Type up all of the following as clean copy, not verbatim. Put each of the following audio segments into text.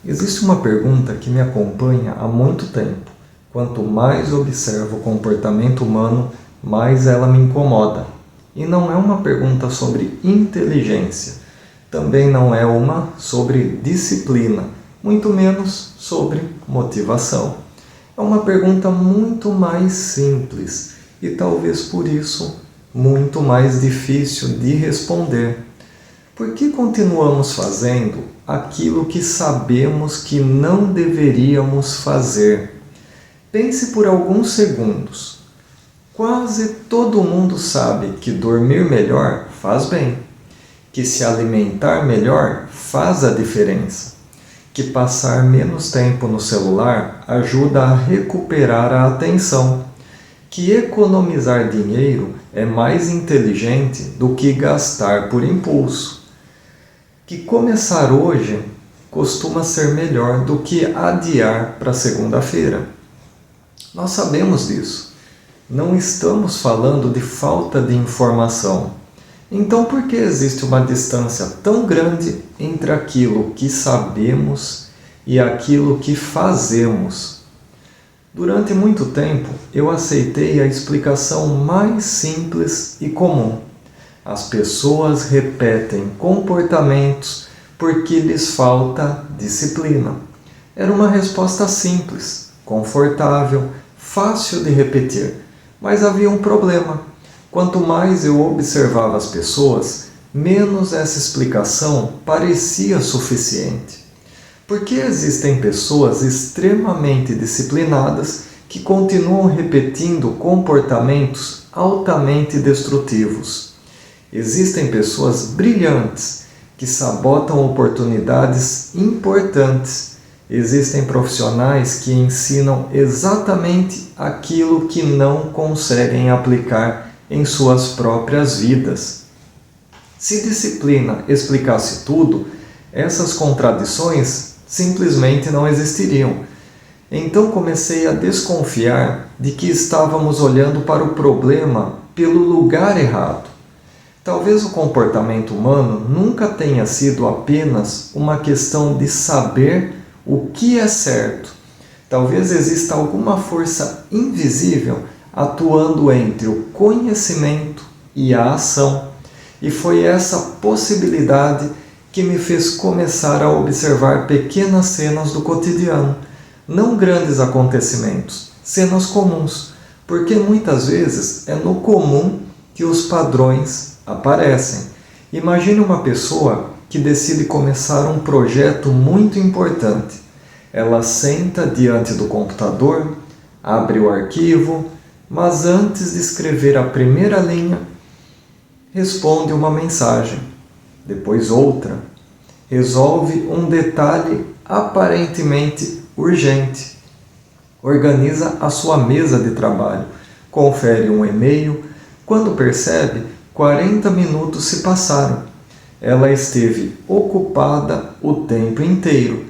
Existe uma pergunta que me acompanha há muito tempo. Quanto mais observo o comportamento humano, mais ela me incomoda. E não é uma pergunta sobre inteligência, também não é uma sobre disciplina, muito menos sobre motivação. É uma pergunta muito mais simples e talvez por isso muito mais difícil de responder. Por que continuamos fazendo aquilo que sabemos que não deveríamos fazer? Pense por alguns segundos. Quase todo mundo sabe que dormir melhor faz bem, que se alimentar melhor faz a diferença, que passar menos tempo no celular ajuda a recuperar a atenção, que economizar dinheiro é mais inteligente do que gastar por impulso, que começar hoje costuma ser melhor do que adiar para segunda-feira. Nós sabemos disso. Não estamos falando de falta de informação. Então, por que existe uma distância tão grande entre aquilo que sabemos e aquilo que fazemos? Durante muito tempo, eu aceitei a explicação mais simples e comum. As pessoas repetem comportamentos porque lhes falta disciplina. Era uma resposta simples, confortável, fácil de repetir, mas havia um problema. Quanto mais eu observava as pessoas, menos essa explicação parecia suficiente. Porque existem pessoas extremamente disciplinadas que continuam repetindo comportamentos altamente destrutivos. Existem pessoas brilhantes que sabotam oportunidades importantes. Existem profissionais que ensinam exatamente aquilo que não conseguem aplicar em suas próprias vidas. Se disciplina explicasse tudo, essas contradições simplesmente não existiriam. Então comecei a desconfiar de que estávamos olhando para o problema pelo lugar errado. Talvez o comportamento humano nunca tenha sido apenas uma questão de saber o que é certo. Talvez exista alguma força invisível atuando entre o conhecimento e a ação. E foi essa possibilidade que me fez começar a observar pequenas cenas do cotidiano, não grandes acontecimentos, cenas comuns, porque muitas vezes é no comum que os padrões aparecem. Imagine uma pessoa que decide começar um projeto muito importante. Ela senta diante do computador, abre o arquivo, mas antes de escrever a primeira linha, responde uma mensagem, depois outra, resolve um detalhe aparentemente urgente, organiza a sua mesa de trabalho, confere um e-mail, quando percebe, 40 minutos se passaram. Ela esteve ocupada o tempo inteiro,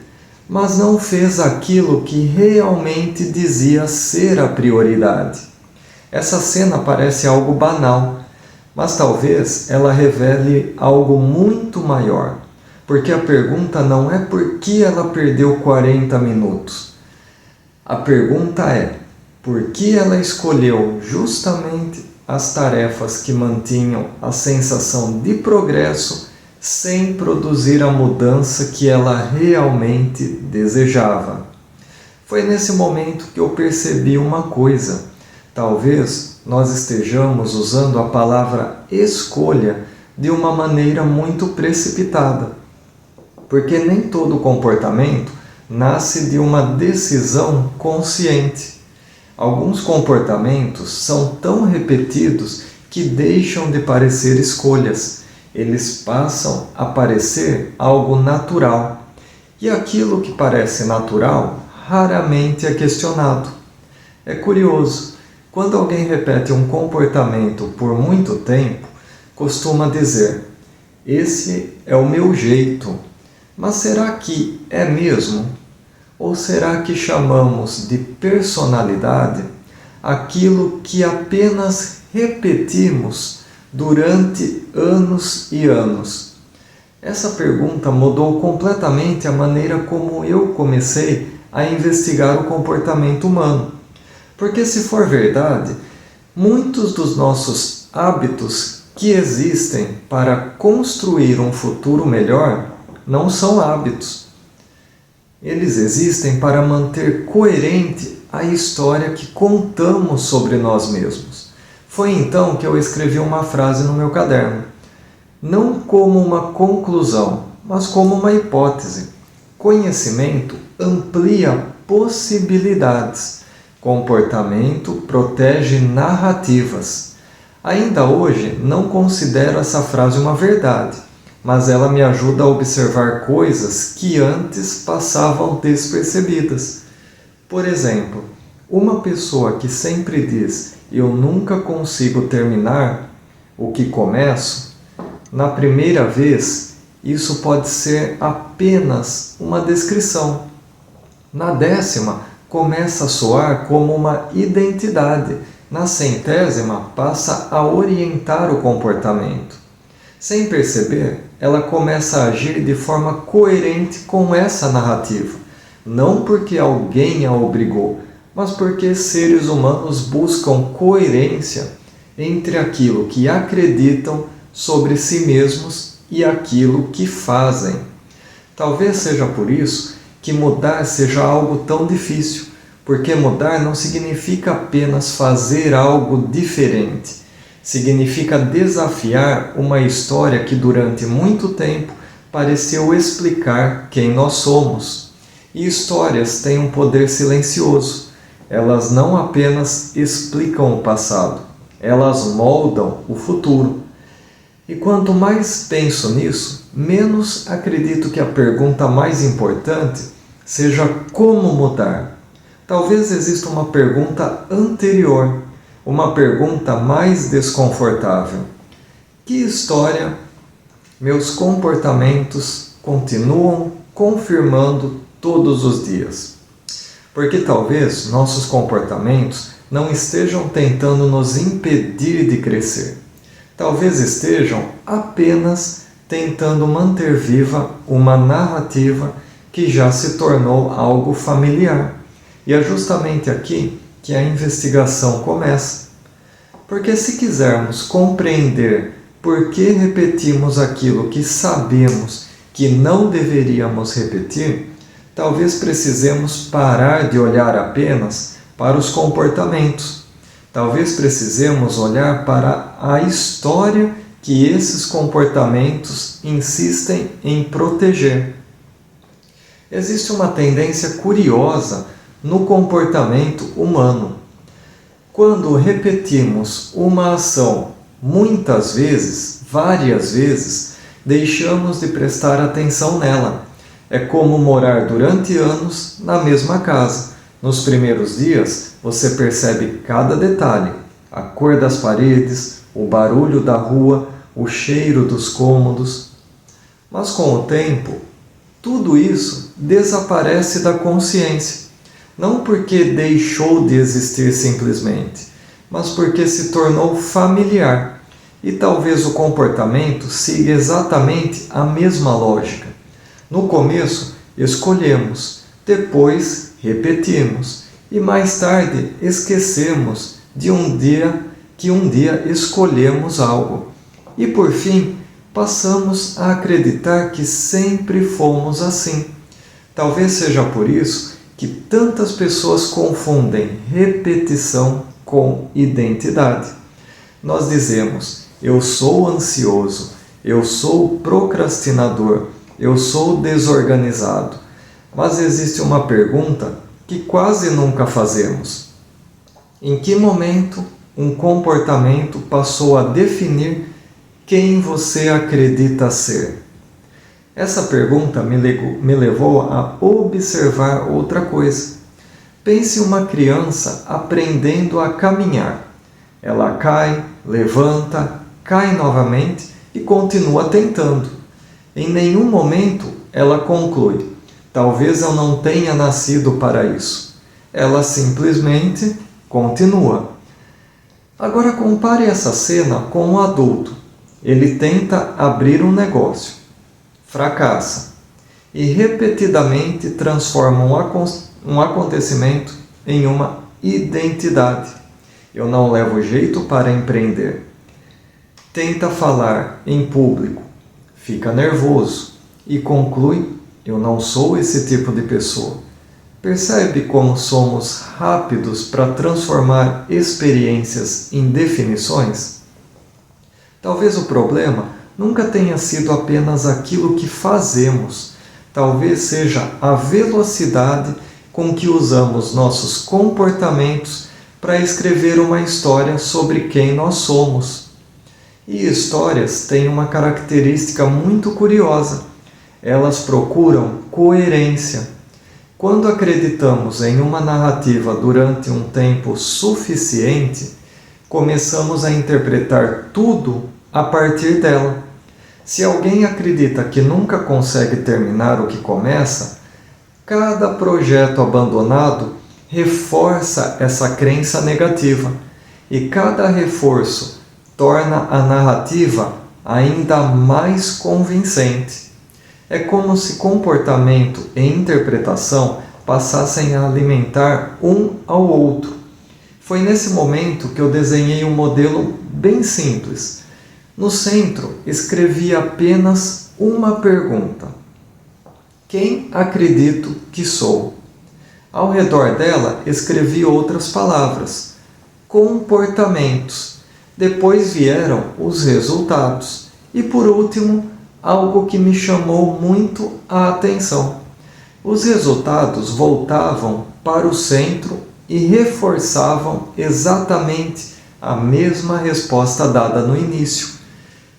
mas não fez aquilo que realmente dizia ser a prioridade. Essa cena parece algo banal, mas talvez ela revele algo muito maior, porque a pergunta não é por que ela perdeu 40 minutos. A pergunta é, por que ela escolheu justamente as tarefas que mantinham a sensação de progresso sem produzir a mudança que ela realmente desejava. Foi nesse momento que eu percebi uma coisa. Talvez nós estejamos usando a palavra escolha de uma maneira muito precipitada, porque nem todo comportamento nasce de uma decisão consciente. Alguns comportamentos são tão repetidos que deixam de parecer escolhas. Eles passam a parecer algo natural. E aquilo que parece natural raramente é questionado. É curioso, quando alguém repete um comportamento por muito tempo, costuma dizer, esse é o meu jeito. Mas será que é mesmo? Ou será que chamamos de personalidade aquilo que apenas repetimos durante anos e anos? Essa pergunta mudou completamente a maneira como eu comecei a investigar o comportamento humano. Porque, se for verdade, muitos dos nossos hábitos que existem para construir um futuro melhor não são hábitos. Eles existem para manter coerente a história que contamos sobre nós mesmos. Foi então que eu escrevi uma frase no meu caderno. Não como uma conclusão, mas como uma hipótese. Conhecimento amplia possibilidades. Comportamento protege narrativas. Ainda hoje não considero essa frase uma verdade, mas ela me ajuda a observar coisas que antes passavam despercebidas. Por exemplo, uma pessoa que sempre diz "eu nunca consigo terminar o que começo", na primeira vez, isso pode ser apenas uma descrição. Na 10ª, começa a soar como uma identidade. Na 100ª, passa a orientar o comportamento. Sem perceber, ela começa a agir de forma coerente com essa narrativa. Não porque alguém a obrigou, mas porque seres humanos buscam coerência entre aquilo que acreditam sobre si mesmos e aquilo que fazem. Talvez seja por isso que mudar seja algo tão difícil, porque mudar não significa apenas fazer algo diferente. Significa desafiar uma história que durante muito tempo pareceu explicar quem nós somos. E histórias têm um poder silencioso. Elas não apenas explicam o passado, elas moldam o futuro. E quanto mais penso nisso, menos acredito que a pergunta mais importante seja como mudar. Talvez exista uma pergunta anterior, uma pergunta mais desconfortável. Que história meus comportamentos continuam confirmando todos os dias? Porque talvez nossos comportamentos não estejam tentando nos impedir de crescer. Talvez estejam apenas tentando manter viva uma narrativa que já se tornou algo familiar. E é justamente aqui que a investigação começa. Porque se quisermos compreender por que repetimos aquilo que sabemos que não deveríamos repetir, talvez precisemos parar de olhar apenas para os comportamentos. Talvez precisemos olhar para a história que esses comportamentos insistem em proteger. Existe uma tendência curiosa no comportamento humano. Quando repetimos uma ação muitas vezes, várias vezes, deixamos de prestar atenção nela. É como morar durante anos na mesma casa. Nos primeiros dias, você percebe cada detalhe, a cor das paredes, o barulho da rua, o cheiro dos cômodos. Mas com o tempo, tudo isso desaparece da consciência. Não porque deixou de existir simplesmente, mas porque se tornou familiar. E talvez o comportamento siga exatamente a mesma lógica. No começo, escolhemos, depois repetimos, e mais tarde esquecemos de um dia escolhemos algo. E por fim, passamos a acreditar que sempre fomos assim. Talvez seja por isso que tantas pessoas confundem repetição com identidade. Nós dizemos, eu sou ansioso, eu sou procrastinador, eu sou desorganizado. Mas existe uma pergunta que quase nunca fazemos. Em que momento um comportamento passou a definir quem você acredita ser? Essa pergunta me levou a observar outra coisa. Pense uma criança aprendendo a caminhar. Ela cai, levanta, cai novamente e continua tentando. Em nenhum momento ela conclui, talvez eu não tenha nascido para isso. Ela simplesmente continua. Agora compare essa cena com um adulto. Ele tenta abrir um negócio. fracassa e repetidamente transforma um acontecimento em uma identidade. Eu não levo jeito para empreender. Tenta falar em público, fica nervoso e conclui: eu não sou esse tipo de pessoa. Percebe como somos rápidos para transformar experiências em definições? Talvez o problema nunca tenha sido apenas aquilo que fazemos. Talvez seja a velocidade com que usamos nossos comportamentos para escrever uma história sobre quem nós somos. E histórias têm uma característica muito curiosa. Elas procuram coerência. Quando acreditamos em uma narrativa durante um tempo suficiente, começamos a interpretar tudo a partir dela. Se alguém acredita que nunca consegue terminar o que começa, cada projeto abandonado reforça essa crença negativa, e cada reforço torna a narrativa ainda mais convincente. É como se comportamento e interpretação passassem a alimentar um ao outro. Foi nesse momento que eu desenhei um modelo bem simples. No centro, escrevi apenas uma pergunta: quem acredito que sou? Ao redor dela, escrevi outras palavras: comportamentos. Depois vieram os resultados. E por último, algo que me chamou muito a atenção. Os resultados voltavam para o centro e reforçavam exatamente a mesma resposta dada no início.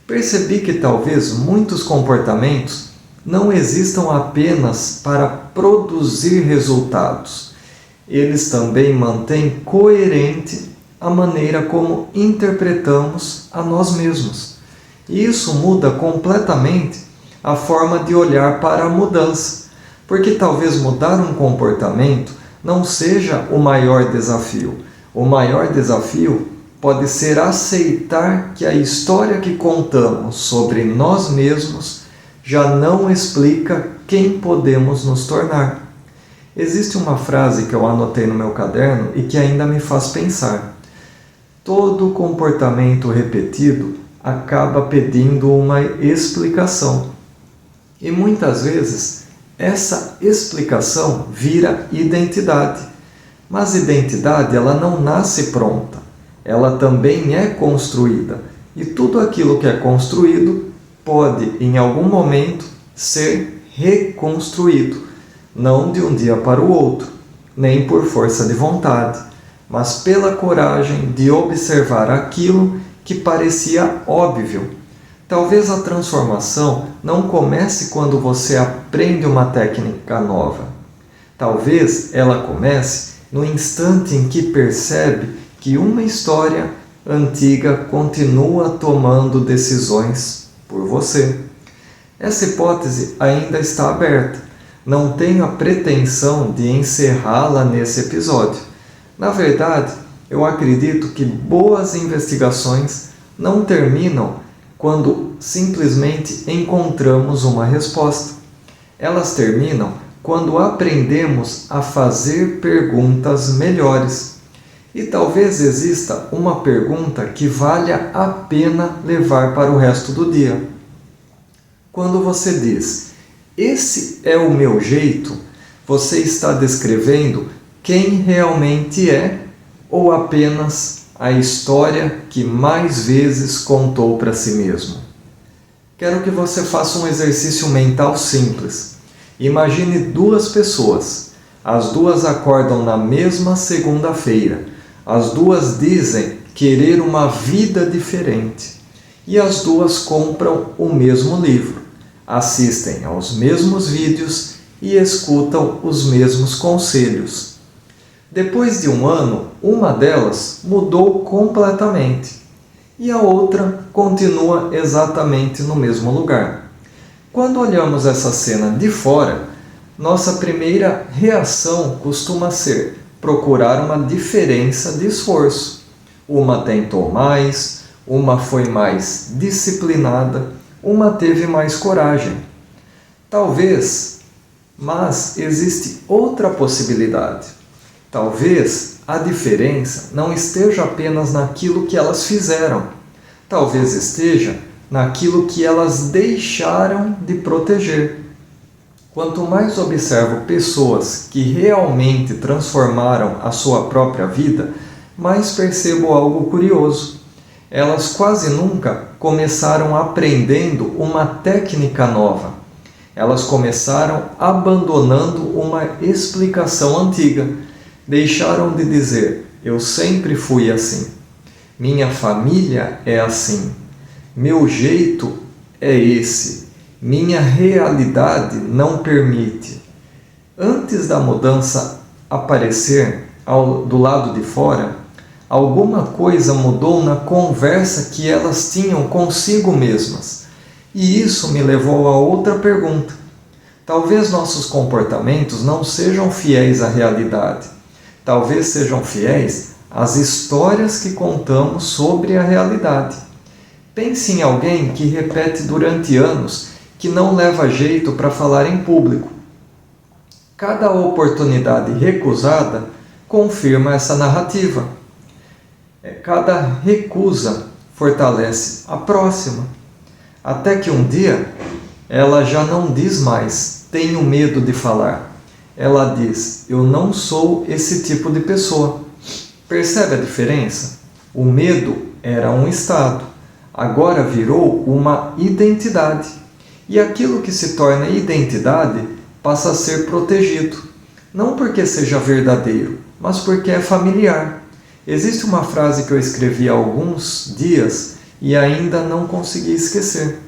Percebi que talvez muitos comportamentos não existam apenas para produzir resultados. Eles também mantêm coerente a maneira como interpretamos a nós mesmos. E isso muda completamente a forma de olhar para a mudança, porque talvez mudar um comportamento não seja o maior desafio. O maior desafio pode ser aceitar que a história que contamos sobre nós mesmos já não explica quem podemos nos tornar. Existe uma frase que eu anotei no meu caderno e que ainda me faz pensar. Todo comportamento repetido acaba pedindo uma explicação. E muitas vezes essa explicação vira identidade. Mas identidade, ela não nasce pronta. Ela também é construída. E tudo aquilo que é construído pode, em algum momento, ser reconstruído. Não de um dia para o outro, nem por força de vontade, mas pela coragem de observar aquilo que parecia óbvio. Talvez a transformação não comece quando você aprende uma técnica nova. Talvez ela comece no instante em que percebe que uma história antiga continua tomando decisões por você. Essa hipótese ainda está aberta. Não tenho a pretensão de encerrá-la nesse episódio. Na verdade, eu acredito que boas investigações não terminam quando simplesmente encontramos uma resposta. Elas terminam quando aprendemos a fazer perguntas melhores. E talvez exista uma pergunta que valha a pena levar para o resto do dia. Quando você diz, esse é o meu jeito, você está descrevendo quem realmente é ou apenas a história que mais vezes contou para si mesmo? Quero que você faça um exercício mental simples. Imagine duas pessoas. As duas acordam na mesma segunda-feira. As duas dizem querer uma vida diferente. E as duas compram o mesmo livro, assistem aos mesmos vídeos e escutam os mesmos conselhos. Depois de um ano, uma delas mudou completamente e a outra continua exatamente no mesmo lugar. Quando olhamos essa cena de fora, nossa primeira reação costuma ser procurar uma diferença de esforço. Uma tentou mais, uma foi mais disciplinada, uma teve mais coragem. Talvez, mas existe outra possibilidade. Talvez a diferença não esteja apenas naquilo que elas fizeram. Talvez esteja naquilo que elas deixaram de proteger. Quanto mais observo pessoas que realmente transformaram a sua própria vida, mais percebo algo curioso. Elas quase nunca começaram aprendendo uma técnica nova. Elas começaram abandonando uma explicação antiga. Deixaram de dizer, eu sempre fui assim. Minha família é assim. Meu jeito é esse. Minha realidade não permite. Antes da mudança aparecer do lado de fora, alguma coisa mudou na conversa que elas tinham consigo mesmas. E isso me levou a outra pergunta. Talvez nossos comportamentos não sejam fiéis à realidade. Talvez sejam fiéis às histórias que contamos sobre a realidade. Pense em alguém que repete durante anos que não leva jeito para falar em público. Cada oportunidade recusada confirma essa narrativa. Cada recusa fortalece a próxima. Até que um dia ela já não diz mais, tenho medo de falar. Ela diz, eu não sou esse tipo de pessoa. Percebe a diferença? O medo era um estado, agora virou uma identidade. E aquilo que se torna identidade passa a ser protegido. Não porque seja verdadeiro, mas porque é familiar. Existe uma frase que eu escrevi há alguns dias e ainda não consegui esquecer.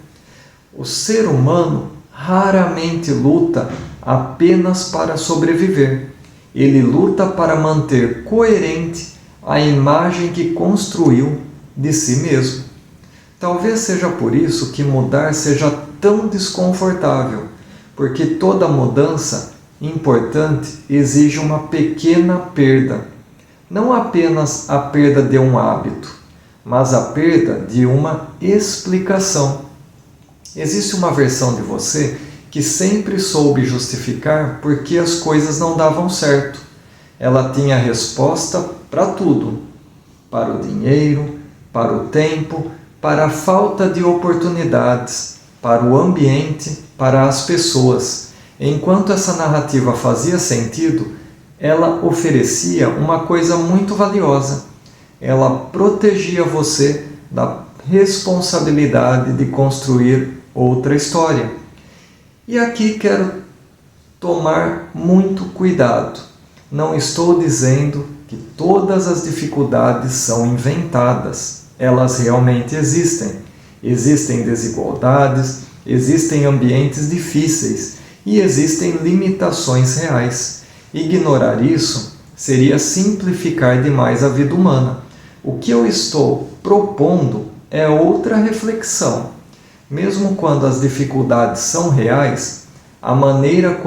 O ser humano raramente luta apenas para sobreviver. Ele luta para manter coerente a imagem que construiu de si mesmo. Talvez seja por isso que mudar seja tão desconfortável, porque toda mudança importante exige uma pequena perda. Não apenas a perda de um hábito, mas a perda de uma explicação. Existe uma versão de você que sempre soube justificar por que as coisas não davam certo. Ela tinha resposta para tudo, para o dinheiro, para o tempo, para a falta de oportunidades, para o ambiente, para as pessoas. Enquanto essa narrativa fazia sentido, ela oferecia uma coisa muito valiosa. Ela protegia você da responsabilidade de construir outra história. E aqui quero tomar muito cuidado. Não estou dizendo que todas as dificuldades são inventadas. Elas realmente existem. Existem desigualdades, existem ambientes difíceis e existem limitações reais. Ignorar isso seria simplificar demais a vida humana. O que eu estou propondo é outra reflexão. Mesmo quando as dificuldades são reais, a maneira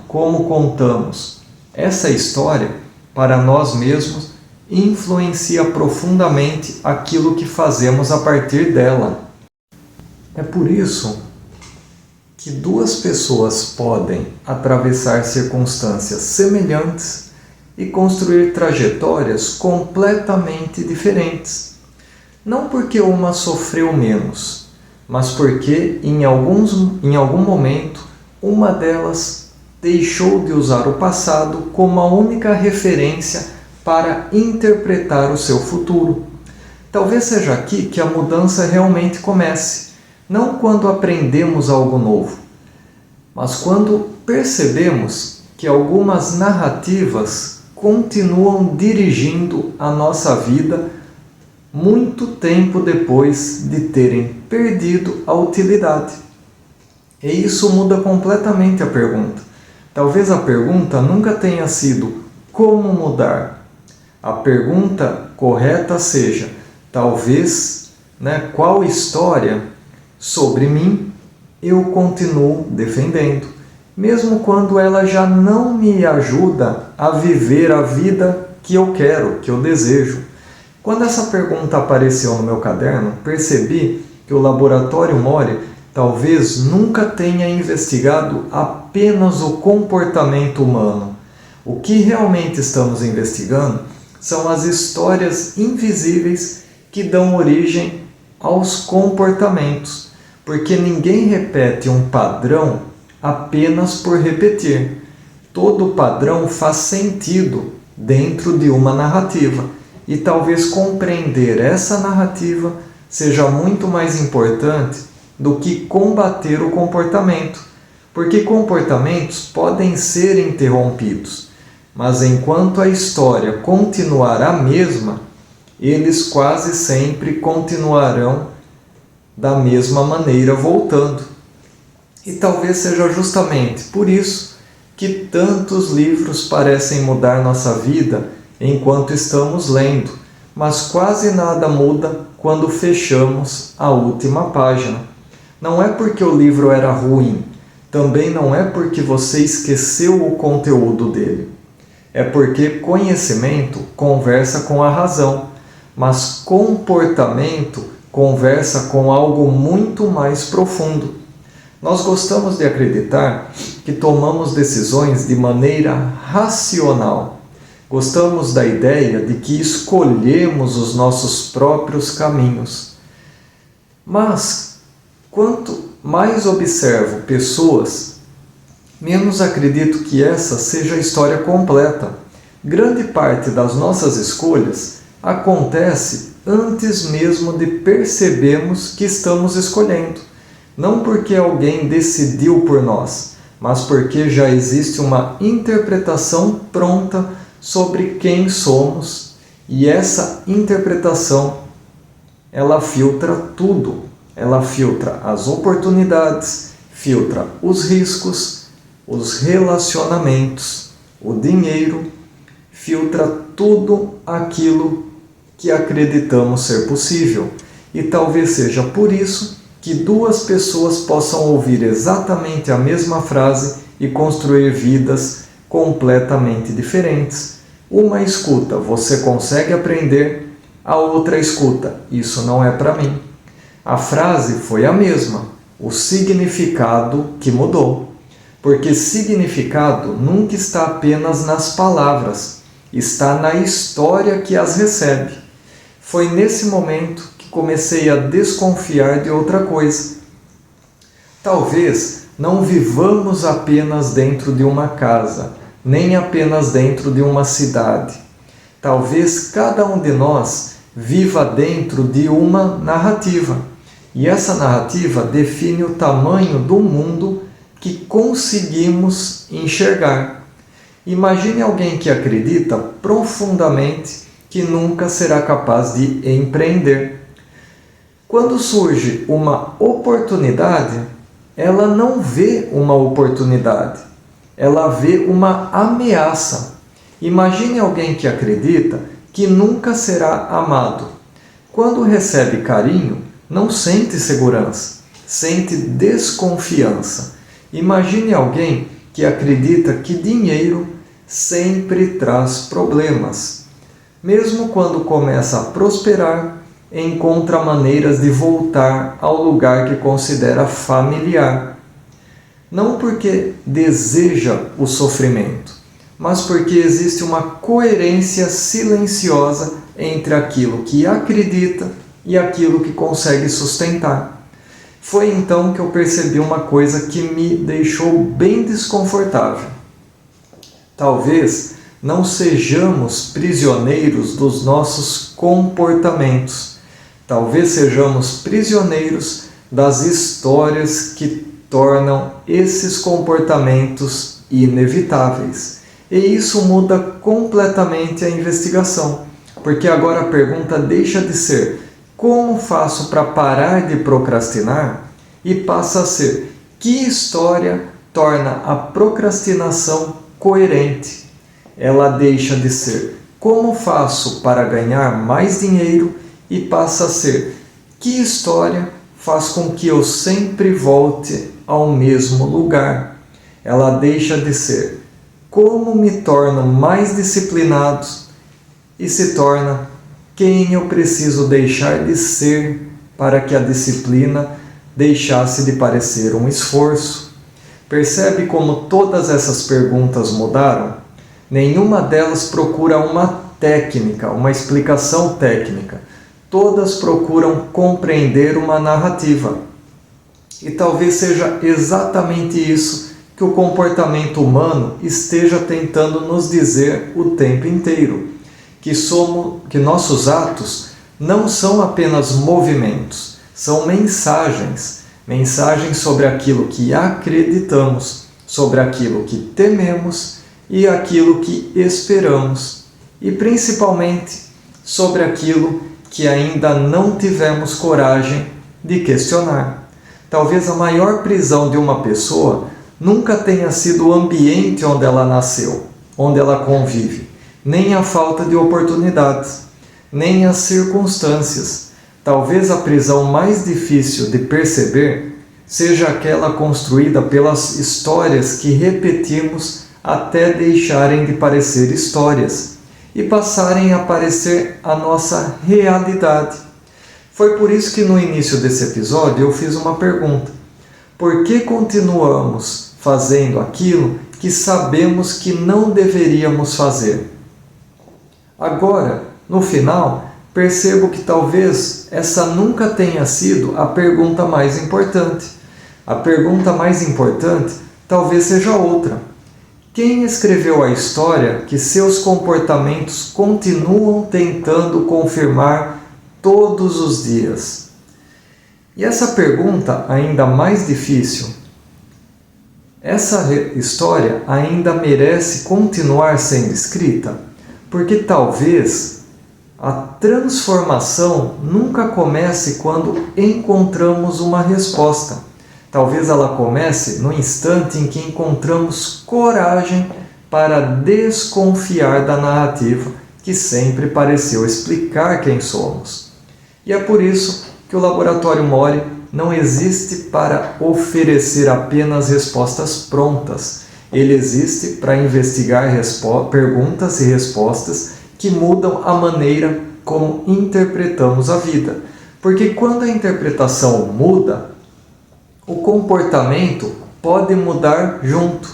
como contamos essa história para nós mesmos influencia profundamente aquilo que fazemos a partir dela. É por isso que duas pessoas podem atravessar circunstâncias semelhantes e construir trajetórias completamente diferentes. Não porque uma sofreu menos, mas porque em algum momento uma delas deixou de usar o passado como a única referência para interpretar o seu futuro. Talvez seja aqui que a mudança realmente comece, não quando aprendemos algo novo, mas quando percebemos que algumas narrativas continuam dirigindo a nossa vida muito tempo depois de terem perdido a utilidade. E isso muda completamente a pergunta. Talvez a pergunta nunca tenha sido como mudar. A pergunta correta seja, talvez, qual história sobre mim eu continuo defendendo, mesmo quando ela já não me ajuda a viver a vida que eu quero, que eu desejo. Quando essa pergunta apareceu no meu caderno, percebi que o Laboratório Mori talvez nunca tenha investigado apenas o comportamento humano. O que realmente estamos investigando são as histórias invisíveis que dão origem aos comportamentos, porque ninguém repete um padrão apenas por repetir. Todo padrão faz sentido dentro de uma narrativa, e talvez compreender essa narrativa seja muito mais importante do que combater o comportamento, porque comportamentos podem ser interrompidos, mas enquanto a história continuar a mesma, eles quase sempre continuarão da mesma maneira voltando. E talvez seja justamente por isso que tantos livros parecem mudar nossa vida enquanto estamos lendo, mas quase nada muda quando fechamos a última página. Não é porque o livro era ruim, também não é porque você esqueceu o conteúdo dele. É porque conhecimento conversa com a razão, mas comportamento conversa com algo muito mais profundo. Nós gostamos de acreditar que tomamos decisões de maneira racional. Gostamos da ideia de que escolhemos os nossos próprios caminhos. Mas, quanto mais observo pessoas, menos acredito que essa seja a história completa. Grande parte das nossas escolhas acontece antes mesmo de percebermos que estamos escolhendo. Não porque alguém decidiu por nós, mas porque já existe uma interpretação pronta sobre quem somos, e essa interpretação, ela filtra tudo. Ela filtra as oportunidades, filtra os riscos, os relacionamentos, o dinheiro, filtra tudo aquilo que acreditamos ser possível. E talvez seja por isso que duas pessoas possam ouvir exatamente a mesma frase e construir vidas completamente diferentes. Uma escuta, você consegue aprender, a outra escuta, isso não é para mim. A frase foi a mesma, o significado que mudou. Porque significado nunca está apenas nas palavras, está na história que as recebe. Foi nesse momento comecei a desconfiar de outra coisa. Talvez não vivamos apenas dentro de uma casa, nem apenas dentro de uma cidade. Talvez cada um de nós viva dentro de uma narrativa. E essa narrativa define o tamanho do mundo que conseguimos enxergar. Imagine alguém que acredita profundamente que nunca será capaz de empreender. Quando surge uma oportunidade, ela não vê uma oportunidade, ela vê uma ameaça. Imagine alguém que acredita que nunca será amado. Quando recebe carinho, não sente segurança, sente desconfiança. Imagine alguém que acredita que dinheiro sempre traz problemas. Mesmo quando começa a prosperar, encontra maneiras de voltar ao lugar que considera familiar. Não porque deseja o sofrimento, mas porque existe uma coerência silenciosa entre aquilo que acredita e aquilo que consegue sustentar. Foi então que eu percebi uma coisa que me deixou bem desconfortável. Talvez não sejamos prisioneiros dos nossos comportamentos. Talvez sejamos prisioneiros das histórias que tornam esses comportamentos inevitáveis. E isso muda completamente a investigação, porque agora a pergunta deixa de ser como faço para parar de procrastinar e passa a ser que história torna a procrastinação coerente. Ela deixa de ser como faço para ganhar mais dinheiro e passa a ser que história faz com que eu sempre volte ao mesmo lugar. Ela deixa de ser como me torno mais disciplinado e se torna quem eu preciso deixar de ser para que a disciplina deixasse de parecer um esforço. Percebe como todas essas perguntas mudaram? Nenhuma delas procura uma técnica, uma explicação técnica. Todas procuram compreender uma narrativa. E talvez seja exatamente isso que o comportamento humano esteja tentando nos dizer o tempo inteiro. Que nossos atos não são apenas movimentos, são mensagens. Mensagens sobre aquilo que acreditamos, sobre aquilo que tememos e aquilo que esperamos. E principalmente sobre aquilo que ainda não tivemos coragem de questionar. Talvez a maior prisão de uma pessoa nunca tenha sido o ambiente onde ela nasceu, onde ela convive, nem a falta de oportunidades, nem as circunstâncias. Talvez a prisão mais difícil de perceber seja aquela construída pelas histórias que repetimos até deixarem de parecer histórias e passarem a parecer a nossa realidade. Foi por isso que no início desse episódio eu fiz uma pergunta. Por que continuamos fazendo aquilo que sabemos que não deveríamos fazer? Agora, no final, percebo que talvez essa nunca tenha sido a pergunta mais importante. A pergunta mais importante talvez seja outra. Quem escreveu a história que seus comportamentos continuam tentando confirmar todos os dias? E essa pergunta ainda mais difícil, essa história ainda merece continuar sendo escrita? Porque talvez a transformação nunca comece quando encontramos uma resposta. Talvez ela comece no instante em que encontramos coragem para desconfiar da narrativa que sempre pareceu explicar quem somos. E é por isso que o Laboratório Mori não existe para oferecer apenas respostas prontas. Ele existe para investigar perguntas e respostas que mudam a maneira como interpretamos a vida. Porque quando a interpretação muda, o comportamento pode mudar junto.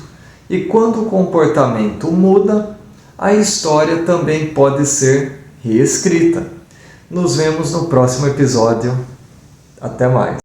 E quando o comportamento muda, a história também pode ser reescrita. Nos vemos no próximo episódio. Até mais!